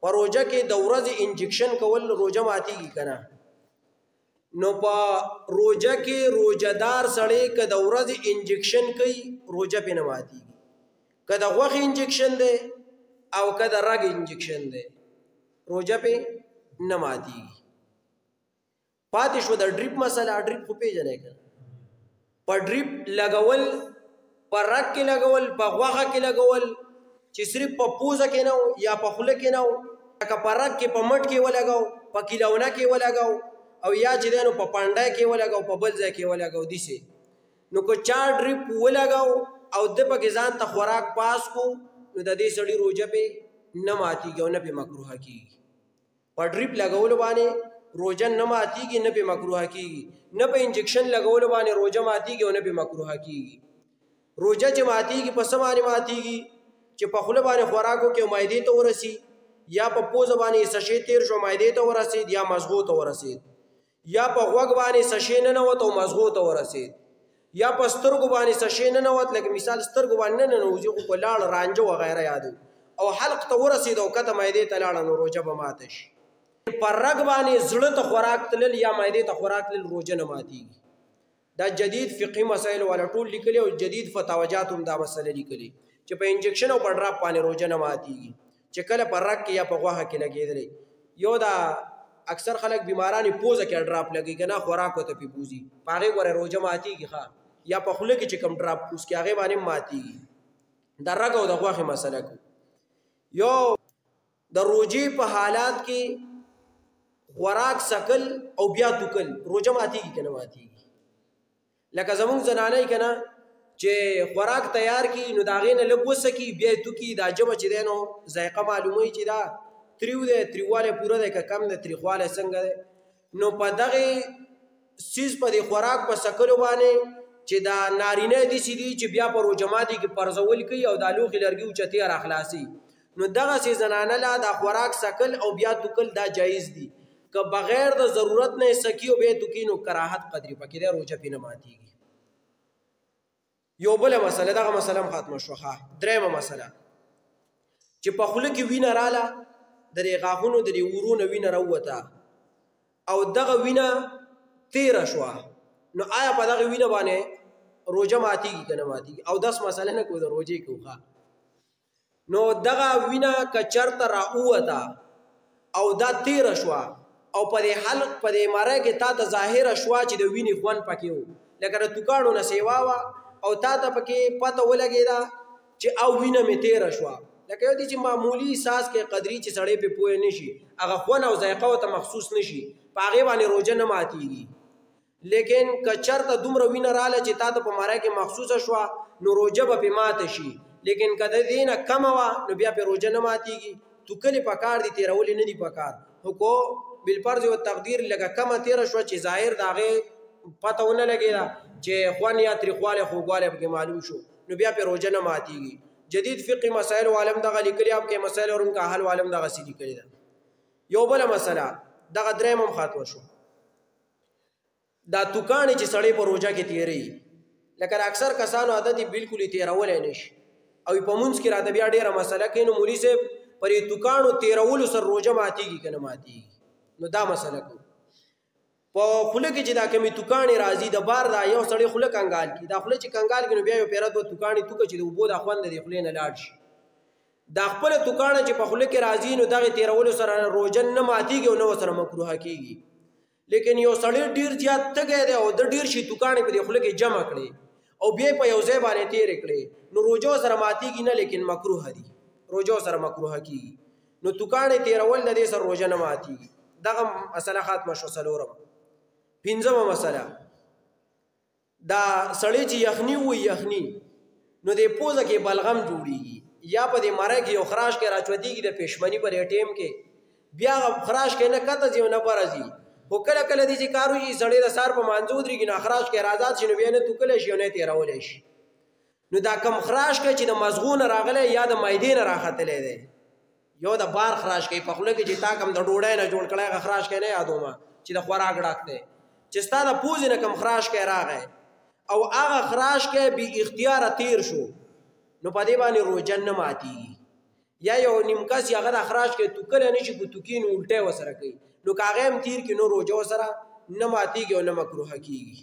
په روژه کې د ورځې انجکشن کول روژه ماتېږي که نه؟ نو په روژه کې روژهدار سړی که د ورځې انجکشن کوي روژه پې نه ماتېږي. که د غوښې انجکشن دی او که د رګ انجکشن دی روژه پې نه ماتېږي. پاتې شو د ډریپ مسله. ډریپ خو پېژنئ که نه؟ په ډریپ لګول، په رګ کې لګول، په غوښه کې لګول، چې صرف په پوزه کې نه یا په خوله کې نه و، لکه په رګ کې په مټ کې ولګاو، په کیلونه کې ولګاو، او یا چې دی نو په پانډای کې ولګاو، په بل ځای کې ولګاو. داسې نو که چا ډریپ ولګاو او ده پکې ځان ته خوراک پاس کو نو د دې سړي روژه پې نه ماتېږي او نه پې مکروه کېږي. په ډریپ لګولو باندې روژه نه ماتېږي، نه پې مکروه کېږي. نه په انجکشن لګولو باندې روژه ماتېږي او نه پې مکروه کېږي. روژه چې ماتېږي په څه باندې ماتېږي؟ چې په خوله باندې خوراک وکړي او معدې ته ورسي، یا په پوزه باندې څه شی تېر شو معدې ته ورسېد یا مغزو ته ورسېد، یا په غوږ باندې څه شی ننوت او مغزو ته ورسېد، یا په سترګو باندې څه شی ننوت، لکه مثال سترګو باندې نه ننوځي خو په لاړ رانجه وغیره یادو، او حلق ته ورسېد او کته معدې ته لاړه نو روژه به ماته شي. په رګ باندې زړه ته خوراک تلل یا معدې ته خوراک تلل روژه نه ماتېږي. دا جدید فقهي مسایل والا ټول لیکلي او جدید فتاوجات هم دا مسله لیکلي چې په انجکشن او په ډراپ باندې روژه نه ماتېږي، چې کله په رګ کې یا په غوښه کې لګېدلی. یو دا اکثر خلک بیماران پوزه کې ډراپ لګي که نه خوراک ورته پې پوزي، په هغې ګوره روژه ماتېږي ښه، یا په خوله کې چې کوم ډراپ پوز کې هغې باندې هم ماتېږي. د رګ او د غوښې مسله کو. یو د روژې په حالات کې خوراک سکل او بیا توکل روژه ماتېږي که نه ماتېږي؟ لکه زمونږ زنانۍ که نه چې خوراک تیار کی نو د هغې نه لږ وسکي بیا یې توکي، دا ژبه چې دی نو ذایقه معلوموي چې دا تریو دی، تریوالی پوره دی که کم دی، تریخوالی څنګه دی. نو په دغې څیز په دې خوراک په سکلو باندې چې دا نارینه داسې دي چې بیا په روژه ماتي کې پرزول کوي او دا لوښي لرګي اوچتې راخلاصي، نو دغسې زنانه له دا خوراک سکل او بیا توکل دا جایز دي. که بغیر د ضرورت نه یې سکي او بیا یې توکي نو کراهت قدرې پکې دی، روژه پې نه ماتېږي. یو بله مسله، دغه مسله هم ختمه شوه. درېیمه مسله چې په خوله کې وینه راله، د دې غاښونو د دې ورو نه وینه راووته او دغه وینه تېره شوه، نو آیا په دغه وینه باندې روژه ماتېږي که نه ماتېږي؟ او داس مسله نه کوو، د روژې کوو. نو دغه وینه که چېرته راووته او دا تېره شوه او په دې حلق په دې مری کې تا ته ظاهره شوه چې د وینې خوند پکې و، لکه د توکاڼو نه سیوا وه او تا ته پکې پته ولګېده چې او وینه مې تېره شوه، لکه یو دی چې معمولي ساز کې قدري چې سړی پې پوه نه شي، هغه خوند او ذایقه ورته مخصوص نه شي، په هغې باندې روژه نه ماتېږي. لیکن که چېرته دومره وینه راله چې تا ته په مری کې مخصوصه شوه نو روژه به پې ماته شي، لیکن که د دې نه کمه وه نو بیا پې روژه نه ماتېږي. توکلې پکار دي، تېرولې نه دي پکار. خو بالفرض و تقدیر لکه کمه تېره شوه چې ظاهر د هغې پته ونه لګېده چې خوند یا تریخوالی خوږوالی پکې معلوم شو نو بیا پې روژه نه ماتېږي. جدید فقهي مسایل عالم دغه لیکلي، آپ کې مسایل اور ان کا حل عالم دغسې لیکلي ده. یو بله مسله دغه درېیم هم ختمه شو. دا توکاڼې چې سړی په روژه کې تېروي، لکه د اکثر کسانو عادت یې بلکل یې تېرولی نه شي او په مونځ کې راته بیا ډېره مسله کوي، نو مولي صاحب پر دې توکاڼو تېرولو سره روژه ماتېږي که نه ماتېږي؟ نو دا مسله کوو. په خوله کې چې دا کمې توکاڼې راځي، د بار دا یو سړی خوله کنګال کړي، دا خوله چې کنګال کړي نو بیا یو پیره دوه توکاڼې توکه چې د اوبو دا خوند د دې خولې نه لاړ شي، دا خپله توکاڼه چې په خوله کې راځي نو دغې تېرولو سره روژه نه ماتېږي او نه ورسره مکروه کېږي. لیکن یو سړی ډېر زیات تږی دی او د ډېر شي توکاڼې په دې خوله کې جمع کړي او بیا په یو ځای باندې تېرې کړې نو روژه ورسره ماتېږي نه، لیکن مکروه دي، روژه ورسره مکروه کېږي. نو توکاڼې تېرول د دې سره روژه نه ماتېږي. دغه مسله ختمه شوه. څلورمه. پنځمه مسله دا سړی چې یخني وي یخني نو د پوزه کې بلغم جوړېږي یا په دې مری کې یو خراش کې راچوتېږي د پېشمني په دې ټیم کې، بیا خراش کې نه کته ځي او نه بره ځي، خو کله کله دې چې کار وشي سړی د سهار په مانځه ودرېږي نو خراش کې راازاد شي نو بیا نه توکلی شي او نه تېرولی شي. نو دا کم خراش کې چې د مزغو نه راغلی یا د معدې نه راختلی دی، یو د بار خراش کې په خوله کې چې تا کم د ډوډۍ نه جوړ کړی هغه خراش کې نه یادومه چې د خوراک ډک دی، چې ستا د پوزې نه کم خراش کې راغی او هغه خراش کې بې اختیاره تیر شو نو په دې باندې روژه نه ماتېږي. یا یو نیم کس هغه د اخراج کوي توکلی نشي په توکي نو الټی ورسره کوي نو که هغه هم تیر کړي نو روژه ورسره نه ماتېږي او نه مکروهه کېږي